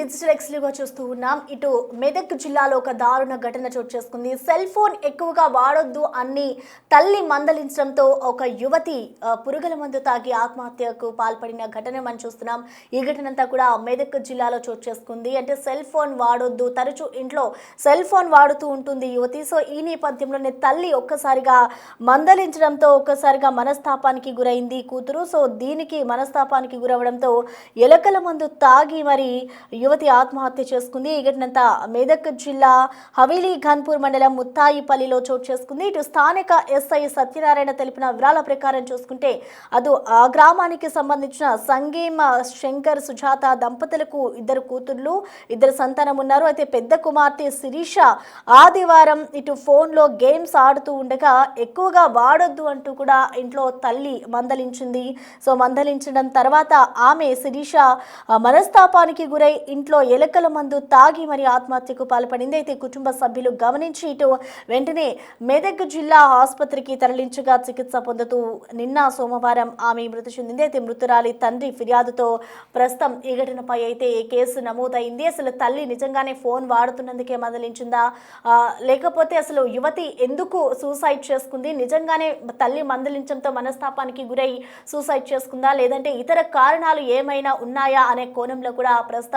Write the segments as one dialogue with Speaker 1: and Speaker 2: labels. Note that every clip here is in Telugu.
Speaker 1: డిజిటల్ ఎక్స్క్లూజివ్గా చూస్తూ ఉన్నాం. ఇటు మెదక్ జిల్లాలో ఒక దారుణ ఘటన చోటు చేసుకుంది. సెల్ ఫోన్ ఎక్కువగా వాడొద్దు అని తల్లి మందలించడంతో ఒక యువతి పురుగుల మందు తాగి ఆత్మహత్యకు పాల్పడిన ఘటన మనం చూస్తున్నాం. ఈ ఘటన అంతా కూడా మెదక్ జిల్లాలో చోటు చేసుకుంది. అంటే సెల్ ఫోన్ వాడొద్దు, తరచూ ఇంట్లో సెల్ ఫోన్ వాడుతూ ఉంటుంది యువతి. సో ఈ నేపథ్యంలోనే తల్లి ఒక్కసారిగా మందలించడంతో ఒక్కసారిగా మనస్తాపానికి గురైంది కూతురు. సో దీనికి మనస్తాపానికి గురవడంతో ఎలకల మందు తాగి మరి యువతి ఆత్మహత్య చేసుకుంది. ఈ ఘటనంతా మెదక్ జిల్లా హవేలీ ఘన్పూర్ మండలం ముత్తాయిపల్లిలో చోటు చేసుకుంది. ఇటు స్థానిక ఎస్ఐ సత్యనారాయణ తెలిపిన వివరాల ప్రకారం చూసుకుంటే ఆ గ్రామానికి సంబంధించిన సంగీమ శంకర్ సుజాత దంపతులకు ఇద్దరు కూతుర్లు, ఇద్దరు సంతానం ఉన్నారు. అయితే పెద్ద కుమార్తె శిరీష ఆదివారం ఇటు ఫోన్లో గేమ్స్ ఆడుతూ ఉండగా ఎక్కువగా వాడొద్దు అంటూ కూడా ఇంట్లో తల్లి మందలించింది. సో మందలించడం తర్వాత ఆమె శిరీష మనస్తాపానికి గురై ఇంట్లో ఎలకల మందు తాగి మరి ఆత్మహత్యకు పాల్పడింది. అయితే కుటుంబ సభ్యులు గమనించి ఇటు వెంటనే మెదక్ జిల్లా ఆసుపత్రికి తరలించగా చికిత్స పొందుతూ నిన్న సోమవారం ఆమె మృతి చెందింది. అయితే మృతురాలి తండ్రి ఫిర్యాదుతో ప్రస్తుతం ఈ ఘటనపై అయితే కేసు నమోదైంది. అసలు తల్లి నిజంగానే ఫోన్ వాడుతున్నందుకే మందలించిందా, లేకపోతే అసలు యువతి ఎందుకు సూసైడ్ చేసుకుంది, నిజంగానే తల్లి మందలించడంతో మనస్తాపానికి గురై సూసైడ్ చేసుకుందా, లేదంటే ఇతర కారణాలు ఏమైనా ఉన్నాయా అనే కోణంలో కూడా ప్రస్తుతం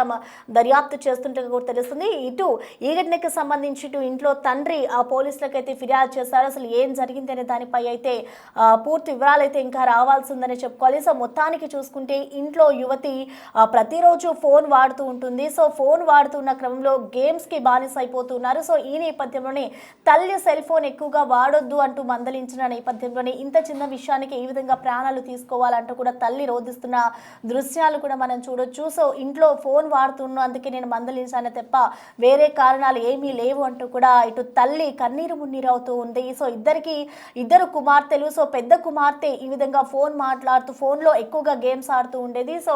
Speaker 1: దర్యాప్తు చేస్తుంటే కూడా తెలుస్తుంది. ఇటు ఈ ఘటనకు సంబంధించి ఇటు ఇంట్లో తండ్రి పోలీసులకు అయితే ఫిర్యాదు చేశారు. అసలు ఏం జరిగింది అనే దానిపై అయితే పూర్తి వివరాలు అయితే ఇంకా రావాల్సి ఉందని చెప్పుకోవాలి. సో మొత్తానికి చూసుకుంటే ఇంట్లో యువతి ప్రతిరోజు ఫోన్ వాడుతూ ఉంటుంది. సో ఫోన్ వాడుతున్న క్రమంలో గేమ్స్కి బానిస అయిపోతున్నారు. సో ఈ నేపథ్యంలోనే తల్లి సెల్ ఫోన్ ఎక్కువగా వాడొద్దు అంటూ మందలించిన నేపథ్యంలోనే ఇంత చిన్న విషయానికి ఈ విధంగా ప్రాణాలు తీసుకోవాలంటూ కూడా తల్లి రోధిస్తున్న దృశ్యాలు కూడా మనం చూడొచ్చు. సో ఇంట్లో ఫోన్ వాడుతున్నా అందుకే నేను మందలించాను తప్ప వేరే కారణాలు ఏమీ లేవు అంటూ కూడా ఇటు తల్లి కన్నీరు మున్నీరు అవుతూ ఉంది. సో ఇద్దరు కుమార్తెలు. సో పెద్ద కుమార్తె ఈ విధంగా ఫోన్ మాట్లాడుతూ ఫోన్లో ఎక్కువగా గేమ్స్ ఆడుతూ ఉండేది. సో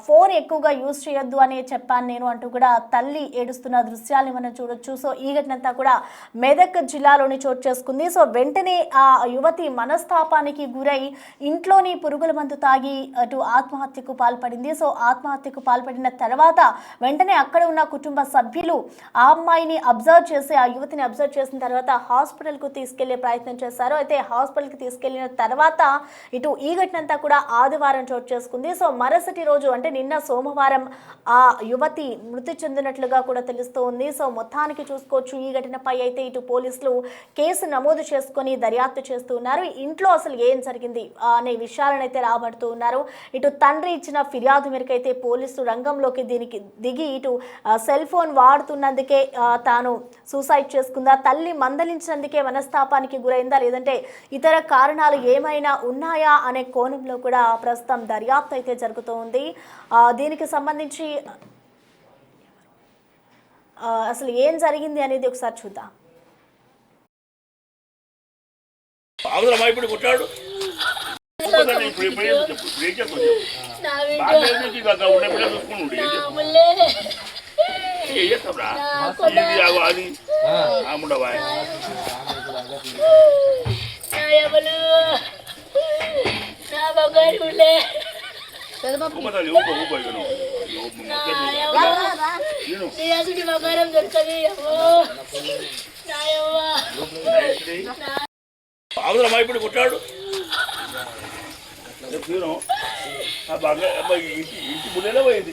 Speaker 1: ఫోన్ ఎక్కువగా యూజ్ చేయొద్దు అని చెప్పాను నేను అంటూ కూడా తల్లి ఏడుస్తున్న దృశ్యాల్ని మనం చూడొచ్చు. సో ఈ ఘటనంతా కూడా మెదక్ జిల్లాలోని చోటు చేసుకుంది. సో వెంటనే ఆ యువతి మనస్తాపానికి గురై ఇంట్లోని పురుగుల మందు తాగి అటు ఆత్మహత్యకు పాల్పడింది. సో ఆత్మహత్యకు పాల్పడిన తర్వాత వెంటనే అక్కడ ఉన్న కుటుంబ సభ్యులు ఆ అమ్మాయిని ఆ యువతిని అబ్జర్వ్ చేసిన తర్వాత హాస్పిటల్కు తీసుకెళ్లే ప్రయత్నం చేశారు. అయితే హాస్పిటల్కి తీసుకెళ్లిన తర్వాత ఇటు ఈ ఘటన అంతా కూడా ఆదివారం చోటు చేసుకుంది. సో మరుసటి రోజు అంటే నిన్న సోమవారం ఆ యువతి మృతి చెందినట్లుగా కూడా తెలుస్తూ ఉంది. సో మొత్తానికి చూసుకోవచ్చు ఈ ఘటనపై అయితే ఇటు పోలీసులు కేసు నమోదు చేసుకొని దర్యాప్తు చేస్తూ ఉన్నారు. ఇంట్లో అసలు ఏం జరిగింది అనే విషయాలను అయితే రాబడుతూ ఉన్నారు. ఇటు తండ్రి ఇచ్చిన ఫిర్యాదు మేరకు అయితే పోలీసులు రంగంలోకి దీనికి దిగి ఇటు సెల్ ఫోన్ వాడుతున్నందుకే తాను సూసైడ్ చేసుకుందా, తల్లి మందలించినందుకే మనస్తాపానికి గురైందా, లేదంటే ఇతర కారణాలు ఏమైనా ఉన్నాయా అనే కోణంలో కూడా ప్రస్తుతం దర్యాప్తు అయితే జరుగుతూ ఉంది. దీనికి సంబంధించి అసలు ఏం జరిగింది అనేది ఒకసారి చూద్దాం.
Speaker 2: ఇప్పుడు కొట్టాడు ఇంటి ముందేలా పోయింది.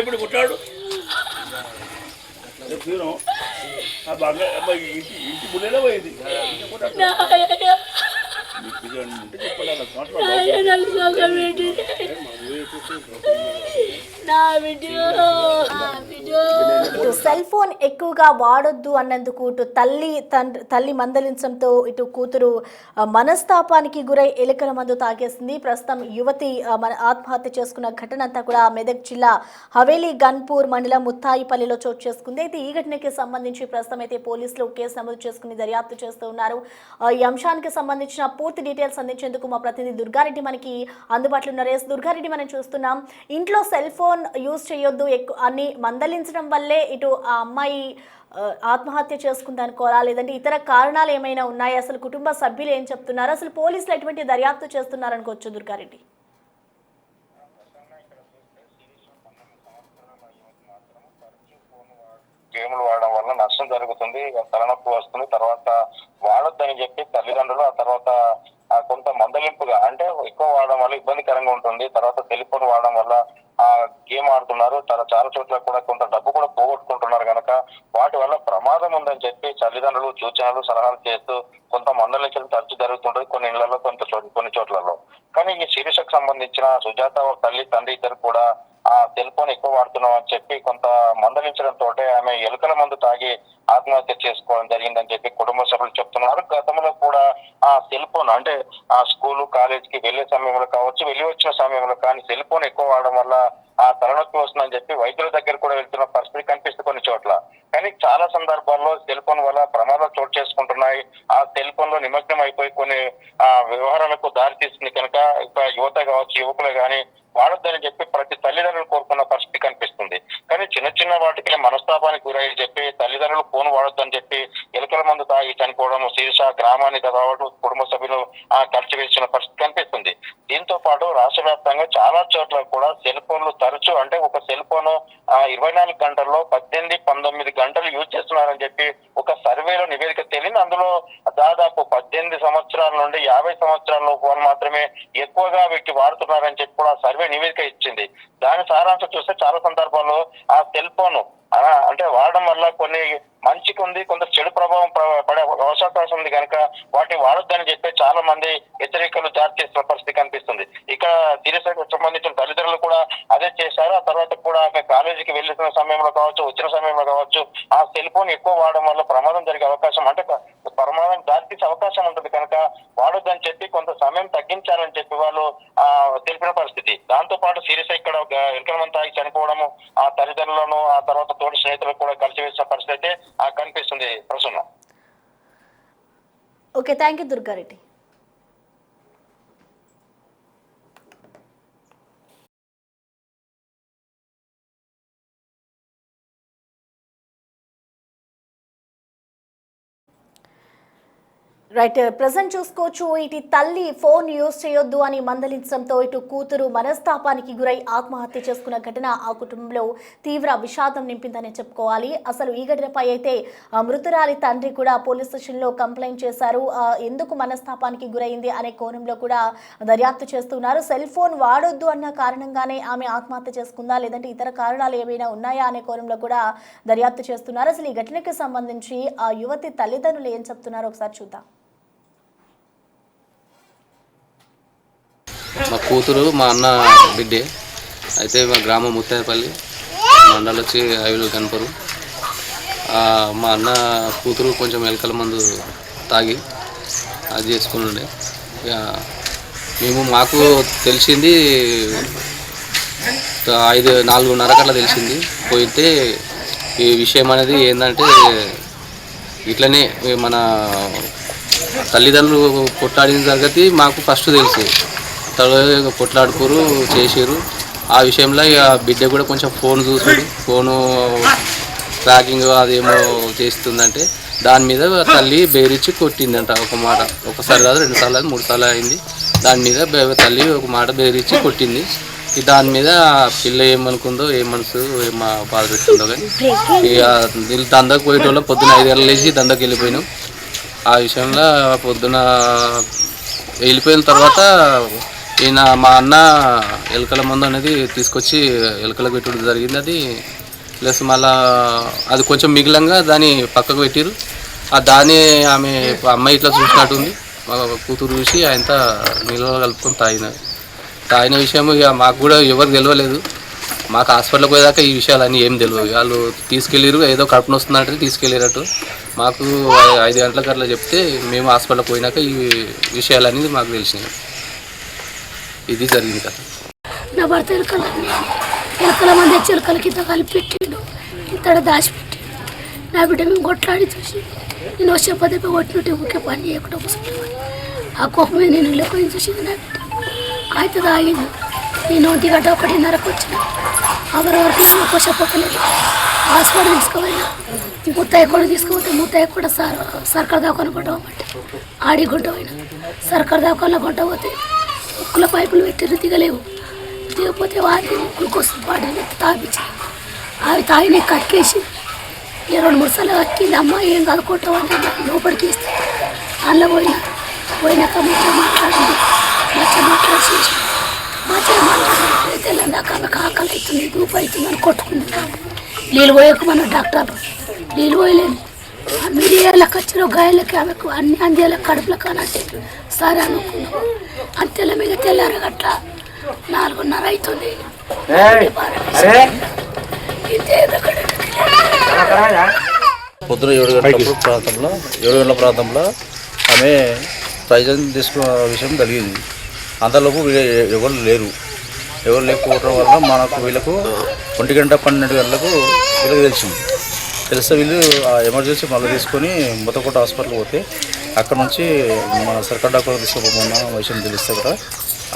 Speaker 2: ఇప్పుడు కొట్టాడు ఇంటి ముందేలా పోయింది. ఉంటే చెప్పండి అలా మాట్లాడు.
Speaker 1: ఇటు సెల్ ఫోన్ ఎక్కువగా వాడొద్దు అన్నందుకు ఇటు తల్లి మందలించడంతో ఇటు కూతురు మనస్తాపానికి గురై ఎలుకల మందు తాగేసింది. ప్రస్తుతం యువతి ఆత్మహత్య చేసుకున్న ఘటన అంతా కూడా మెదక్ జిల్లా హవేలీ గన్పూర్ మండలం ముత్తాయిపల్లిలో చోటు చేసుకుంది. అయితే ఈ ఘటనకి సంబంధించి ప్రస్తుతం అయితే పోలీసులు కేసు నమోదు చేసుకుని దర్యాప్తు చేస్తూ ఉన్నారు. ఈ అంశానికి సంబంధించిన పూర్తి డీటెయిల్స్ అందించేందుకు మా ప్రతినిధి దుర్గారెడ్డి మనకి అందుబాటులో ఉన్నారు. దుర్గారెడ్డి, మనం చూస్తున్నాం ఇంట్లో సెల్ ఫోన్ యూజ్ చేయొద్దు అని మందలించడం వల్లే ఇటు ఆ అమ్మాయి ఆత్మహత్య చేసుకుందనుకోవాలా, లేదంటే ఇతర కారణాలు ఏమైనా ఉన్నాయి? అసలు కుటుంబ సభ్యులు ఏం చెప్తున్నారు? అసలు పోలీసులు ఎటువంటి దర్యాప్తు చేస్తున్నారనుకోవచ్చు దుర్గారెడ్డి?
Speaker 3: గేములు వాడడం వల్ల నష్టం జరుగుతుంది, తలనొప్పి వస్తుంది. తర్వాత వాడొద్దని చెప్పి తల్లిదండ్రులు ఆ తర్వాత కొంత మందలింపుగా అంటే ఎక్కువ వాడడం వల్ల ఇబ్బందికరంగా ఉంటుంది. తర్వాత టెలిఫోన్ వాడడం వల్ల గేమ్ ఆడుతున్నారు, చాలా చోట్ల కూడా కొంత డబ్బు కూడా పోగొట్టుకుంటున్నారు కనుక వాటి వల్ల ప్రమాదం ఉందని చెప్పి తల్లిదండ్రులు సూచనలు సలహాలు చేస్తూ కొంత మందలించడం తరచు జరుగుతుంటుంది కొన్ని ఇళ్లలో, కొన్ని చోట్లలో. కానీ ఈ శిరీషకు సంబంధించిన సుజాత తల్లి తండ్రి ఇద్దరు కూడా ఆ సెల్ ఫోన్ ఎక్కువ వాడుతున్నాం అని చెప్పి కొంత మందలించడంతో ఆమె ఎలుకల మందు తాగి ఆత్మహత్య చేసుకోవడం జరిగిందని చెప్పి కుటుంబ సభ్యులు చెప్తున్నారు. గతంలో కూడా ఆ సెల్ ఫోన్ అంటే ఆ స్కూలు కాలేజీకి వెళ్లే సమయంలో కావచ్చు, వెళ్ళి వచ్చిన సమయంలో కానీ సెల్ ఫోన్ ఎక్కువ వాడడం వల్ల ఆ తలనొప్పి వస్తుందని చెప్పి వైద్యుల దగ్గర కూడా వెళ్తున్న పరిస్థితి కనిపిస్తుంది కొన్ని చోట్ల. కానీ చాలా సందర్భాల్లో సెల్ ఫోన్ వల్ల ప్రమాదాలు చోటు చేసుకుంటున్నాయి. ఆ సెల్ ఫోన్ లో నిమగ్నం అయిపోయి కొన్ని వ్యవహారాలకు దారి తీస్తుంది కనుక యువత కావచ్చు, యువకులే కానీ వాడొద్దని చెప్పి ప్రతి తల్లిదండ్రులు కోరుకున్న పరిస్థితి కనిపిస్తుంది. కానీ చిన్న చిన్న వాటికి మనస్తాపానికి గురై చెప్పి తల్లిదండ్రులు ఫోన్ వాడొద్దని చెప్పి ఎలుకల మందు తాగి చనిపోవడం శీర్ష గ్రామాన్ని కావచ్చు కుటుంబ సభ్యులు కలిసివేసిన పరిస్థితి కనిపిస్తుంది. దీంతో పాటు రాష్ట్ర వ్యాప్తంగా చాలా చోట్ల కూడా సెల్ ఫోన్లు తరచు అంటే ఒక సెల్ ఫోన్ 24 గంటల్లో 18-19 గంటలు యూజ్ చేస్తున్నారని చెప్పి ఒక సర్వేలో నివేదిక తేలింది. అందులో దాదాపు 18 సంవత్సరాల నుండి 50 సంవత్సరాల లోపు మాత్రమే ఎక్కువగా వీటికి వాడుతున్నారని చెప్పి కూడా సర్వే నివేదిక ఇచ్చింది. దాని సారాంశం చూస్తే చాలా సందర్భాల్లో ఆ సెల్ ఫోన్ అంటే వాడడం వల్ల కొన్ని మంచికి ఉంది, కొంత చెడు ప్రభావం పడే అవకాశం ఉంది కనుక వాటిని వాడొద్దని చెప్పి చాలా మంది హెచ్చరికలు జారీ చేస్తున్న పరిస్థితి కనిపిస్తుంది. ఇక శిరీషకు సంబంధించిన తల్లిదండ్రులు కూడా అదే చేశారు. ఆ తర్వాత కూడా ఆమె కాలేజీకి వెళ్ళిన సమయంలో కావచ్చు, వచ్చిన సమయంలో కావచ్చు ఆ సెల్ ఫోన్ ఎక్కువ వాడడం వల్ల ప్రమాదం జరిగే అవకాశం అంటే ప్రమాదం దారి తీసే అవకాశం ఉంటుంది కనుక వాడొద్దని చెప్పి కొంత సమయం తగ్గించాలని చెప్పి వాళ్ళు తెలిపిన పరిస్థితి. దాంతో పాటు శిరీష ఇక్కడ ఎలుకల మందు తాగి చనిపోవడము ఆ తల్లిదండ్రులను ఆ తర్వాత తోటి స్నేహితులకు కూడా కలిసివేసిన పరిస్థితి అయితే కనిపిస్తుంది. Prasanna.
Speaker 1: Okay, thank you Durga Reddy. Right, present చూసుకోవచ్చు ఇటు తల్లి ఫోన్ యూజ్ చేయొద్దు అని మందలించడంతో ఇటు కూతురు మనస్తాపానికి గురై ఆత్మహత్య చేసుకున్న ఘటన ఆ కుటుంబంలో తీవ్ర విషాదం నింపిందని చెప్పుకోవాలి. అసలు ఈ ఘటనపై అయితే మృతురాలి తండ్రి కూడా పోలీస్ స్టేషన్లో కంప్లైంట్ చేశారు. ఎందుకు మనస్తాపానికి గురైంది అనే కోణంలో కూడా దర్యాప్తు చేస్తున్నారు. సెల్ ఫోన్ వాడొద్దు అన్న కారణంగానే ఆమె ఆత్మహత్య చేసుకుందా, లేదంటే ఇతర కారణాలు ఏమైనా ఉన్నాయా అనే కోణంలో కూడా దర్యాప్తు చేస్తున్నారు. అసలు ఈ ఘటనకి సంబంధించి ఆ యువతి తల్లిదండ్రులు ఏం చెప్తున్నారో ఒకసారి చూద్దాం.
Speaker 4: మా కూతురు మా అన్న బిడ్డే అయితే మా గ్రామం ముత్తాయిపల్లి మండలం వచ్చి హవేలీ గన్పూర్. మా అన్న కూతురు కొంచెం ఎలుకల మందు తాగి అది చేసుకుని ఉండే. మాకు తెలిసింది 4:30 కల్లా తెలిసింది. పోయితే ఈ విషయం అనేది ఏంటంటే ఇట్లనే మన తల్లిదండ్రులు కొట్లాడిన సంగతి మాకు ఫస్ట్ తెలుసు. తర్వాత కొట్లాడుకోరు చేసారు. ఆ విషయంలో ఇక బిడ్డ కూడా కొంచెం ఫోన్ చూసాడు. ఫోను ట్రాకింగ్ అదేమో చేస్తుందంటే దాని మీద తల్లి బేరిచ్చి కొట్టిందంట. ఒక మాట ఒకసారి కాదు, 2 సార్లు 3 సార్లు అయింది. దాని మీద తల్లి ఒక మాట బేరిచ్చి కొట్టింది. దాని మీద పిల్ల ఏమనుకుందో ఏ మనసు ఏమో బాధ పెట్టుకుందో కానీ ఇక వీళ్ళు దందకు పోయేటోళ్ళం. పొద్దున్న 5 గంటలు లేచి దందకు వెళ్ళిపోయినాం. ఆ విషయంలో పొద్దున వెళ్ళిపోయిన తర్వాత ఈయన మా అన్న ఎలుకల మందు అనేది తీసుకొచ్చి ఎలుకలకు పెట్టడం జరిగింది. అది ప్లస్ మళ్ళా అది కొంచెం మిగిలంగా దాన్ని పక్కకు పెట్టిరు. దాన్ని ఆమె అమ్మాయి ఇట్లా చూసినట్టుంది. మా కూతురు చూసి ఆయనతో నీళ్ళలో కలుపుకొని తాగిన విషయం ఇక మాకు కూడా ఎవరికి తెలియలేదు. మాకు హాస్పిటల్కి పోయేదాకా ఈ విషయాలన్నీ ఏం తెలియదు. వాళ్ళు తీసుకెళ్ళారు, ఏదో కడుపున వస్తుందంటే తీసుకెళ్ళినట్టు. మాకు 5 గంటలకు అట్లా చెప్తే మేము హాస్పిటల్కి పోయినాక ఈ విషయాలన్నీ మాకు తెలిసినాయి. ఇది జరిగింది కదా.
Speaker 5: నా భర్త ఎలకల మంది చిలకల కింద కలిపి పెట్టిండు, ఇంతడ దాచిపెట్టిండు. నా బిడ్డ మేము కొట్లాడి చూసి నేను వచ్చే పదవి కొట్టినట్టు ఊరికే పని చేయకుండా కూర్చుంటాను. ఆ కోపం మీద నేను ఇళ్ళకొని చూసింది నా బిడ్డ. అయితే తాగింది. నేను 1 గంట 1:30కు వచ్చిన. ఎవరెవరికి ఎక్కువ చెప్పలేదు. హాస్పిటల్ తీసుకుపోయినా. ముత్తయ్య కూడా తీసుకుపోతే ముత్తయ్య కూడా సర్కార్ దాకాను కొట్టమంటే ఆడి గుంట పోయినా. సర్కార్ దాకాలో కొంట పోతే ముక్కుల పైపులు పెట్టి దిగలేవు. దిగపోతే వాటి గ్లూకోస్ బాటిల్ తాపించి అవి తాగిన కక్కేసి 2-3 సార్లు కక్కింది. అమ్మ ఏం కలుకుంటావు అంటే లోపలికి వేస్తే అందులో పోయినాక మాట్లాడింది. మాట్లాడి తెల్లందాక ఆమెకు ఆకలి అవుతుంది, గ్రూప్ అవుతుంది అని కొట్టుకుంది. నీళ్ళు పోయకు మన డాక్టర్లు నీళ్ళు పోయలేను. ఆ మీడియాలకు వచ్చిన గాయాలకి ఆమెకు అన్ని అందేళ్ళ కడుపులో కానంటే సరే అనుకున్నాం. అంతేలా మీద తెల్లారగట్ల 4:30 అవుతుంది.
Speaker 2: పొద్దున 7 గంటల ప్రాంతంలో ఆమె ప్రయోజనం తీసుకున్న విషయం జరిగింది. అంతలోపు ఎవరు లేకపోవడం వల్ల మనకు వీళ్ళకు 1 గంట 12 గంటలకు వీళ్ళకి తెలిస్తే వీళ్ళు ఆ ఎమర్జెన్సీ మళ్ళీ తీసుకొని మొత్తకోట హాస్పిటల్కి పోతే అక్కడ నుంచి మన సర్కార్ డాక్టర్ తీసుకుపోమన్న విషయం తెలిస్తే కూడా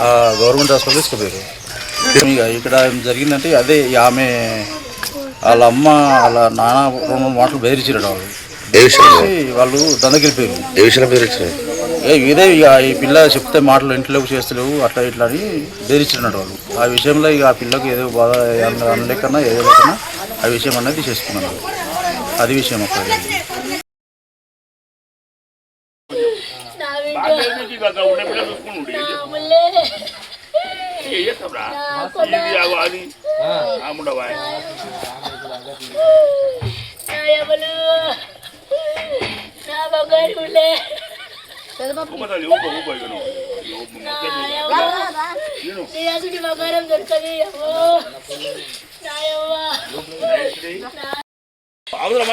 Speaker 2: ఆ గవర్నమెంట్ హాస్పిటల్ తీసుకుపోయారు. ఇక్కడ ఏం జరిగిందంటే అదే ఆమె వాళ్ళ అమ్మ వాళ్ళ నాన్న 2 మాటలు బెదిరించారు. వాళ్ళు దందకెళ్ళిపోయారు. ఇదే ఇక ఈ పిల్ల చెప్తే మాటలు ఇంట్లోకి చేస్తలేవు అట్లా ఇట్లా అని బెదిరించినట్టు వాళ్ళు. ఆ విషయంలో ఇక ఆ పిల్లకి ఏదో బాధ అనలేకన్నా ఏదో లేకన్నా ఆ విషయం అనేది చేసుకున్నారు. అది విషయం అక్కడ.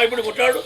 Speaker 2: ఇప్పుడు కొట్టాడు.